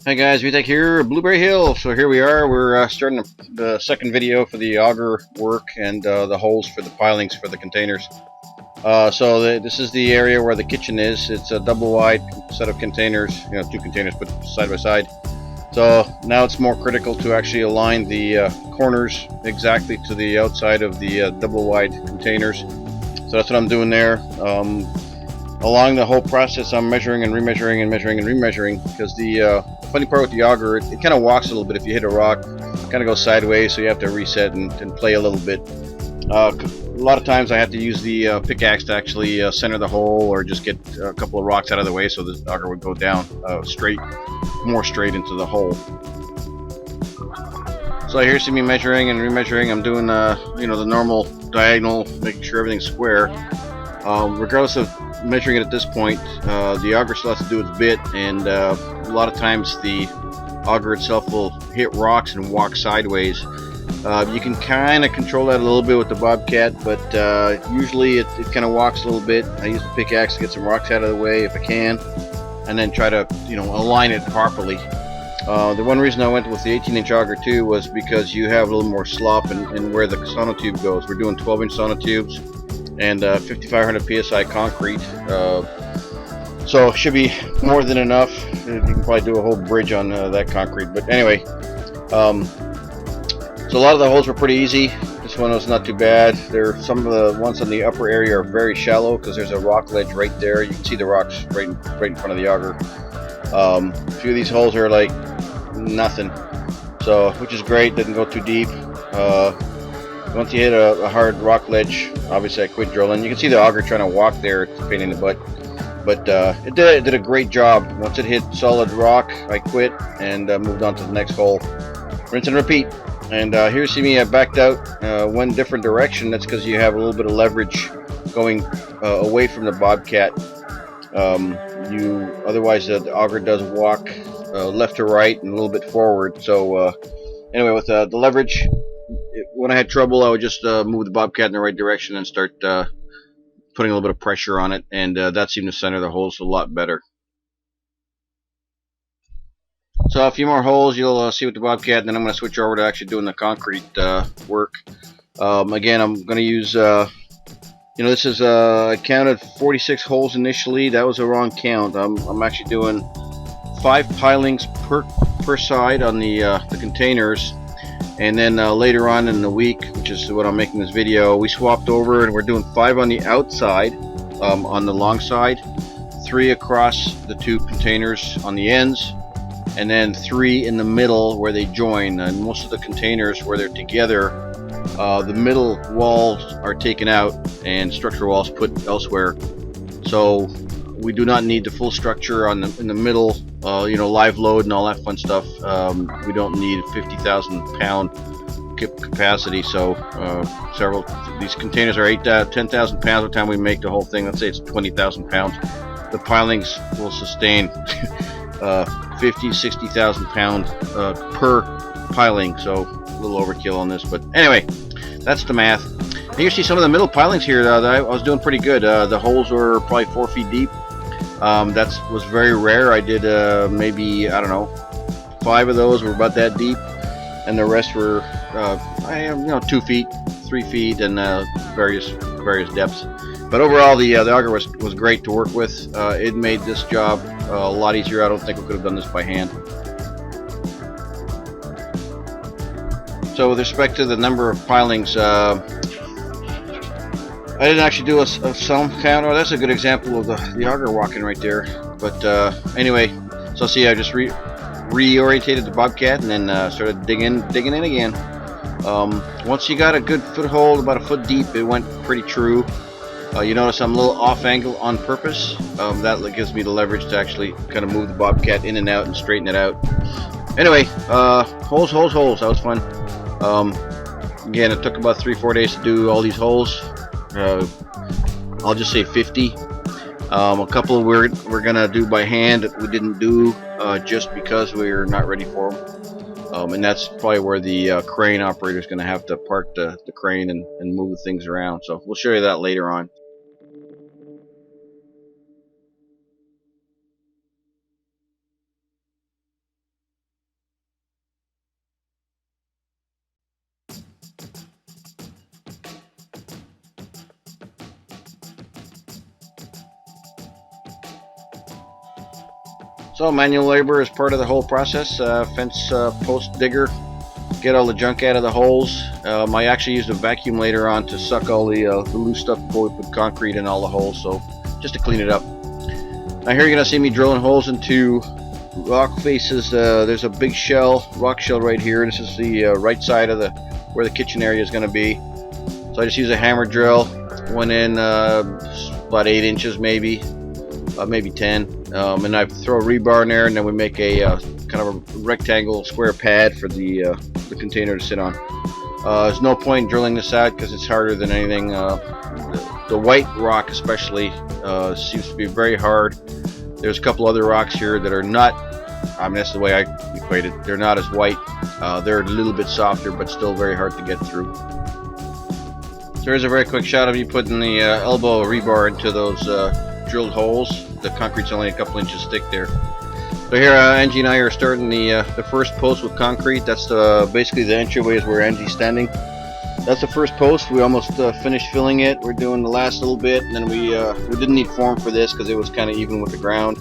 Hi guys, VTech here, Blueberry Hill. So here we are. We're starting the second video for the auger work and the holes for the pilings for the containers. This is the area where the kitchen is. It's a double wide set of containers, two containers put side by side. So now it's more critical to actually align the corners exactly to the outside of the double wide containers. So that's what I'm doing there. Along the whole process, I'm measuring and remeasuring and measuring and remeasuring, because the funny part with the auger, it kind of walks a little bit. If you hit a rock, it kind of goes sideways, so you have to reset and play a little bit. A lot of times I have to use the pickaxe to actually center the hole, or just get a couple of rocks out of the way so the auger would go down more straight into the hole. So here you see me measuring and remeasuring. I'm doing the normal diagonal, making sure everything's square. Regardless of measuring it at this point, the auger still has to do its bit, and a lot of times the auger itself will hit rocks and walk sideways. You can kind of control that a little bit with the Bobcat, but usually it kind of walks a little bit. I use the pickaxe to get some rocks out of the way if I can, and then try to align it properly. The one reason I went with the 18-inch auger too was because you have a little more slop in where the sonotube goes. We're doing 12-inch sonotubes and 5,500 psi concrete, so it should be more than enough. You can probably do a whole bridge on that concrete, but anyway, so a lot of the holes were pretty easy. This one was not too bad. Some of the ones on the upper area are very shallow because there's a rock ledge right there. You can see the rocks right in front of the auger. A few of these holes are like nothing, so which is great. Didn't go too deep. Once you hit a hard rock ledge, obviously I quit drilling. You can see the auger trying to walk there. It's a pain in the butt, but it did a great job. Once it hit solid rock, I quit and moved on to the next hole. Rinse and repeat. And here you see me, I backed out, one different direction. That's because you have a little bit of leverage going away from the Bobcat. Otherwise the auger does walk left to right and a little bit forward. So anyway, with the leverage, when I had trouble, I would just move the Bobcat in the right direction and start putting a little bit of pressure on it, and that seemed to center the holes a lot better. So a few more holes you'll see with the Bobcat, and then I'm going to switch over to actually doing the concrete work. Again, I'm going to use, this is, I counted 46 holes initially. That was a wrong count. I'm actually doing 5 pilings per side on the containers. And then later on in the week, which is what I'm making this video, we swapped over and we're doing 5 on the outside, on the long side, 3 across the 2 containers on the ends, and then 3 in the middle where they join. And most of the containers where they're together, the middle walls are taken out and structural walls put elsewhere. So we do not need the full structure in the middle, live load and all that fun stuff. We don't need 50,000 pound capacity, so these containers are 10,000 pounds by the time we make the whole thing. Let's say it's 20,000 pounds. The pilings will sustain 50, 60,000 pounds per piling, so a little overkill on this, but anyway, that's the math. And you see some of the middle pilings here that I was doing pretty good. The holes were probably 4 feet deep. That was very rare. I did maybe, I don't know, 5 of those were about that deep, and the rest were 2 feet, 3 feet, and various depths. But overall, the auger was great to work with. It made this job a lot easier. I don't think we could have done this by hand. So with respect to the number of pilings, I didn't actually do a sum count. Oh, that's a good example of the auger walking right there. But anyway, so see, I just reorientated the Bobcat and then started digging in again. Once you got a good foothold, about a foot deep, it went pretty true. You notice I'm a little off angle on purpose. That gives me the leverage to actually kind of move the Bobcat in and out and straighten it out. Anyway, holes. That was fun. Again, it took about 3-4 days to do all these holes. I'll just say 50. A couple we're gonna do by hand that we didn't do just because we're not ready for them. And that's probably where the crane operator is gonna have to park the crane and move the things around. So we'll show you that later on. So manual labor is part of the whole process. Fence post digger, get all the junk out of the holes. I actually used a vacuum later on to suck all the loose stuff before we put concrete in all the holes, so just to clean it up. Now here you're going to see me drilling holes into rock faces. There's a big rock shell right here. This is the right side of where the kitchen area is going to be. So I just use a hammer drill. Went in about 8 inches maybe 10, and I throw a rebar in there, and then we make a kind of a rectangle square pad for the container to sit on. There's no point in drilling this out because it's harder than anything. The white rock especially seems to be very hard. There's a couple other rocks here that are not, I mean, that's the way I equate it, they're not as white. They're a little bit softer but still very hard to get through. So here's a very quick shot of me putting the elbow rebar into those drilled holes. The concrete's only a couple inches thick there. So here Angie and I are starting the first post with concrete. That's basically the entryway is where Angie's standing. That's the first post. We almost finished filling it. We're doing the last little bit, and then we didn't need form for this because it was kind of even with the ground.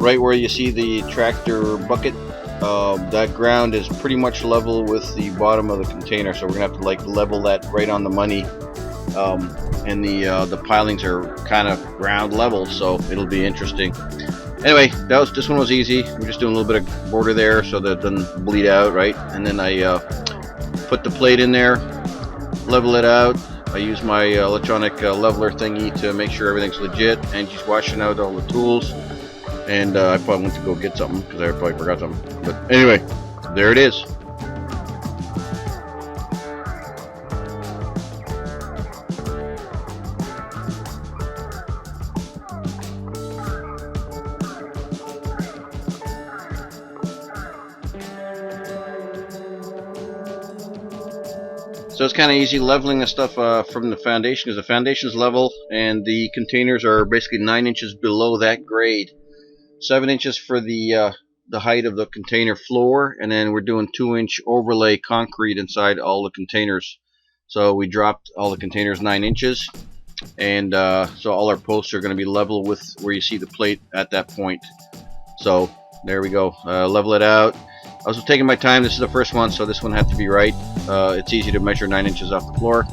Right where you see the tractor bucket, that ground is pretty much level with the bottom of the container, so we're gonna have to like level that right on the money. And the pilings are kind of ground level, so it'll be interesting. Anyway, this one was easy. We're just doing a little bit of border there so that it doesn't bleed out, right? And then I put the plate in there, level it out. I use my electronic leveler thingy to make sure everything's legit. Angie's washing out all the tools, and I probably went to go get something because I probably forgot something. But anyway, there it is. So it's kind of easy leveling the stuff from the foundation, because the foundation's level and the containers are basically 9 inches below that grade. 7 inches for the height of the container floor, and then we're doing 2-inch overlay concrete inside all the containers. So we dropped all the containers 9 inches, and so all our posts are going to be level with where you see the plate at that point. So there we go. Level it out. I was taking my time. This is the first one, so this one had to be right. It's easy to measure 9 inches off the floor,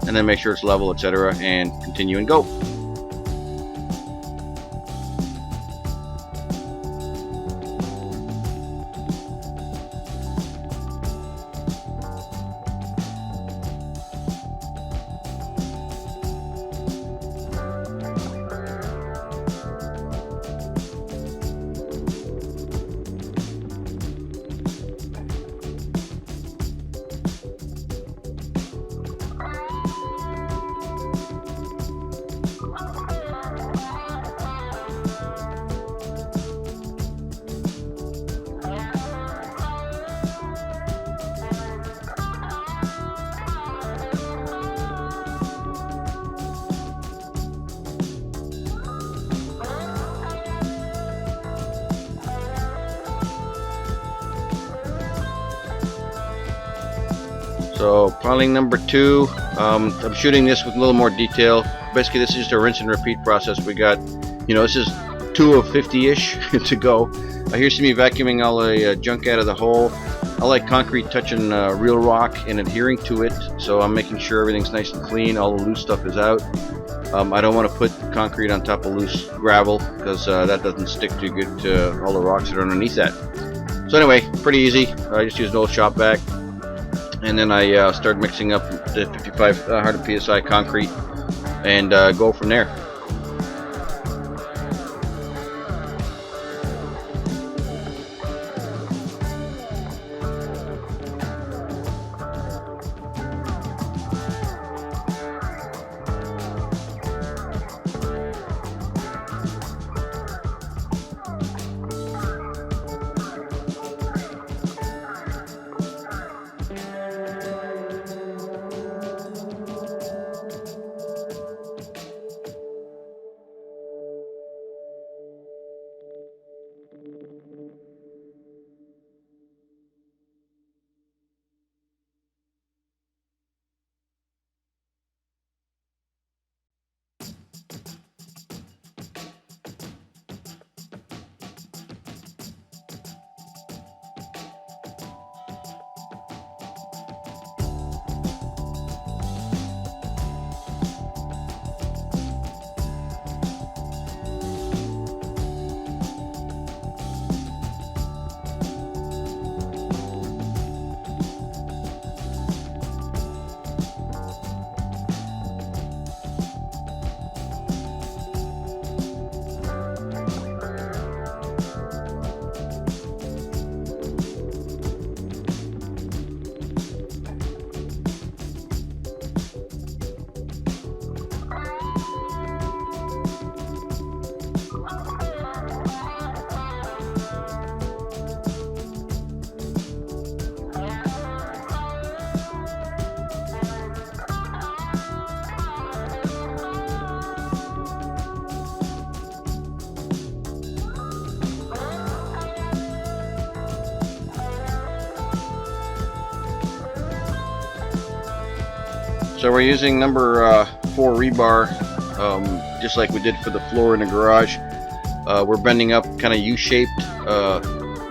and then make sure it's level, etc., and continue and go. So piling number 2, I'm shooting this with a little more detail. Basically this is just a rinse and repeat process. We got, this is 2 of 50-ish to go. Here's me vacuuming all the junk out of the hole. I like concrete touching real rock and adhering to it, so I'm making sure everything's nice and clean, all the loose stuff is out. I don't want to put concrete on top of loose gravel because that doesn't stick too good to all the rocks that are underneath that. So anyway, pretty easy. I just used an old shop vac. And then I start mixing up the 5,500 psi concrete and go from there. So we're using number 4 rebar, just like we did for the floor in the garage. We're bending up kind of U-shaped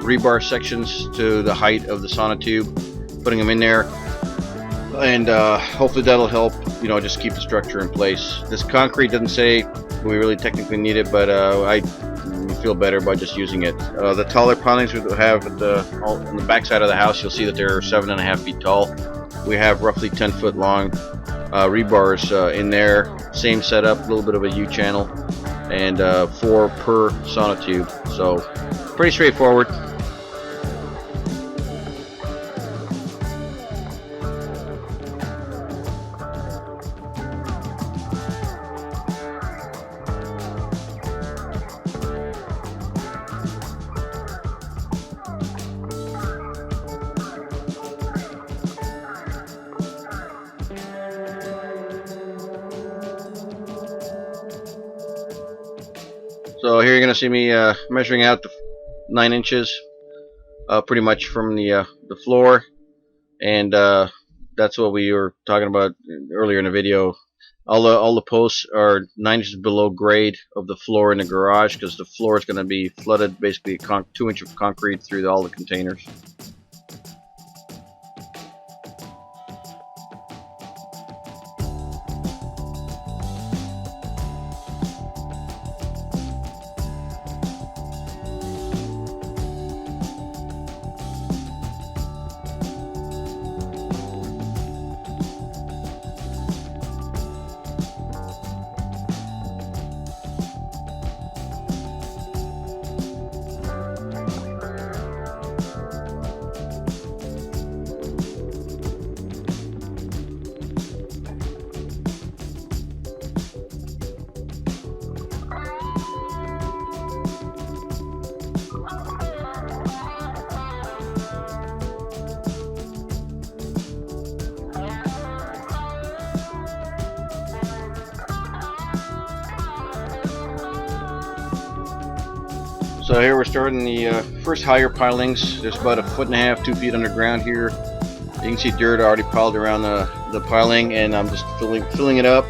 rebar sections to the height of the sonotube, putting them in there, and hopefully that'll help, just keep the structure in place. This concrete doesn't say we really technically need it, but I feel better by just using it. The taller pilings we have on the back side of the house, you'll see that they're 7.5 feet tall. We have roughly 10-foot long rebars in there. Same setup, a little bit of a U-channel, and 4 per sonotube. So pretty straightforward. So here you're going to see me measuring out the 9 inches, pretty much from the floor, and that's what we were talking about earlier in the video. All the posts are 9 inches below grade of the floor in the garage, because the floor is going to be flooded, basically 2 inches of concrete through all the containers. So here we're starting the first higher pilings. There's about 1.5 feet, 2 feet underground here. You can see dirt already piled around the piling, and I'm just filling it up.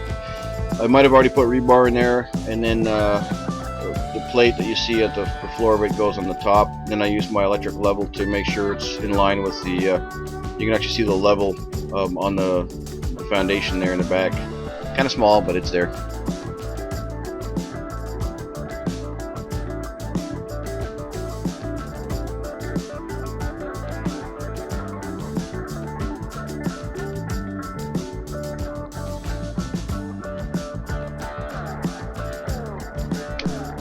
I might have already put rebar in there, and then the plate that you see at the floor of it goes on the top. Then I use my electric level to make sure it's in line with the, you can actually see the level on the foundation there in the back. Kind of small, but it's there.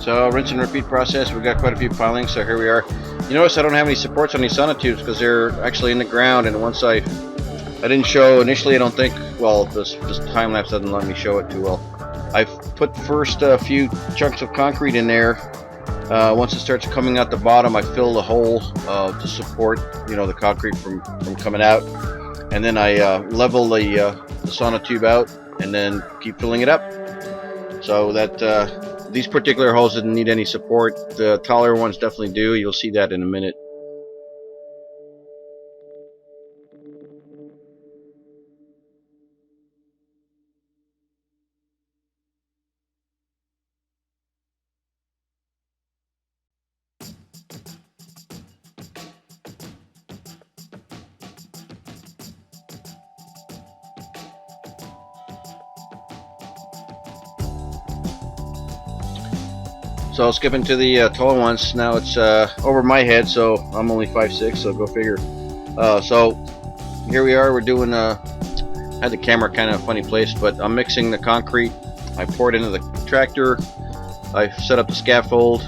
So rinse and repeat process. We've got quite a few pilings, so here we are. You notice I don't have any supports on these sonotubes because they're actually in the ground, and once I didn't show initially, I don't think, well, this time lapse doesn't let me show it too well. I've put the first few chunks of concrete in there. Once it starts coming out the bottom, I fill the hole to support, the concrete from coming out, and then I level the sonotube out and then keep filling it up. So that these particular holes didn't need any support. The taller ones definitely do. You'll see that in a minute. So skipping to the taller ones, now it's over my head, so I'm only 5'6", so go figure. So here we are, we're doing, I had the camera kind of funny placed, but I'm mixing the concrete. I pour it into the tractor, I set up the scaffold,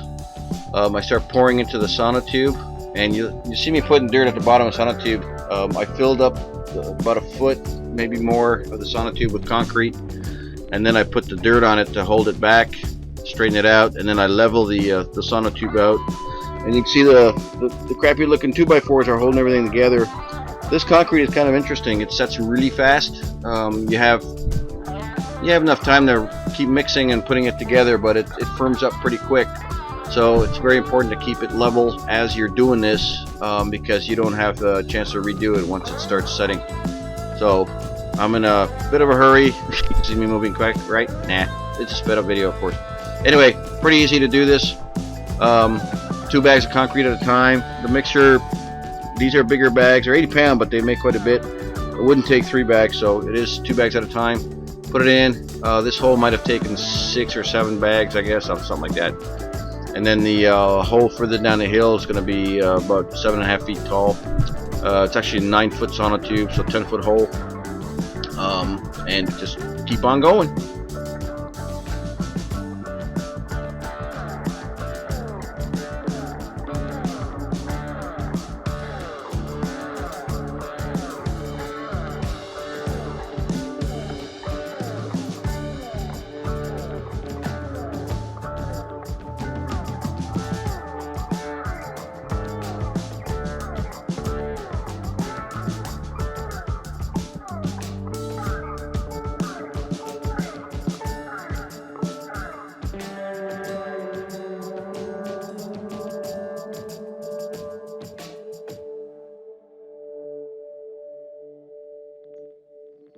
I start pouring into the sonotube, and you see me putting dirt at the bottom of the sonotube. I filled up about 1 foot, maybe more, of the sonotube with concrete, and then I put the dirt on it to hold it back, straighten it out, and then I level the sonotube out, and you can see the crappy looking 2x4s are holding everything together. This concrete is kind of interesting. It sets really fast. You have enough time to keep mixing and putting it together, but it firms up pretty quick. So it's very important to keep it level as you're doing this, because you don't have a chance to redo it once it starts setting. So I'm in a bit of a hurry. You see me moving quick, right? Nah, it's a sped up video, of course. Anyway, pretty easy to do this. 2 bags of concrete at a time. The mixture, these are bigger bags, they're 80 pound, but they make quite a bit. It wouldn't take 3 bags, so it is 2 bags at a time. Put it in. This hole might have taken 6 or 7 bags, I guess, something like that. And then the hole further down the hill is going to be about 7.5 feet tall. It's actually a 9-foot sonotube, so 10-foot hole. And just keep on going.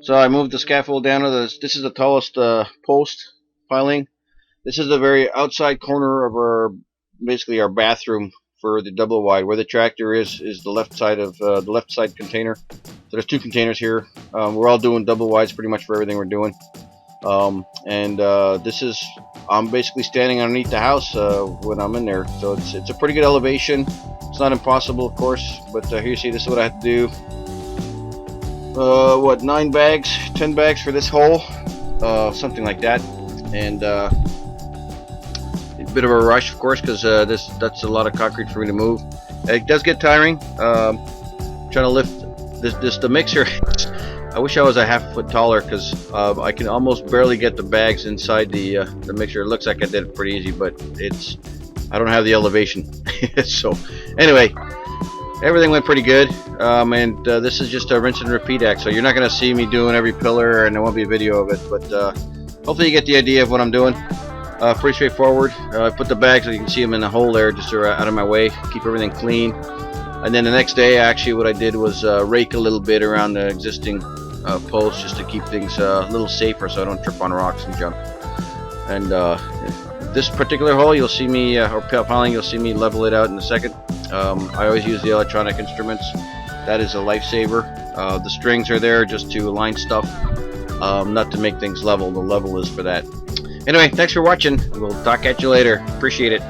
So I moved the scaffold down to this is the tallest post piling. This is the very outside corner of basically our bathroom for the double wide. Where the tractor is the left side of the left side container. So there's 2 containers here. We're all doing double wides pretty much for everything we're doing. I'm basically standing underneath the house when I'm in there. So it's a pretty good elevation. It's not impossible, of course, but here you see this is what I have to do. 9 bags, 10 bags for this hole, something like that. And a bit of a rush, of course, because that's a lot of concrete for me to move. It does get tiring. Trying to lift the mixer. I wish I was a half foot taller, because I can almost barely get the bags inside the mixer. It looks like I did it pretty easy, but I don't have the elevation. So anyway, everything went pretty good. This is just a rinse and repeat act, so you're not going to see me doing every pillar, and there won't be a video of it, but hopefully you get the idea of what I'm doing. Pretty straightforward. I put the bags, so you can see them in the hole there, just out of my way, keep everything clean. And then the next day, actually what I did was rake a little bit around the existing posts, just to keep things a little safer so I don't trip on rocks and jump. And this particular hole, you'll see me, or piling, you'll see me level it out in a second. I always use the electronic instruments. That is a lifesaver. The strings are there just to align stuff, not to make things level. The level is for that. Anyway, thanks for watching. We'll talk at you later. Appreciate it.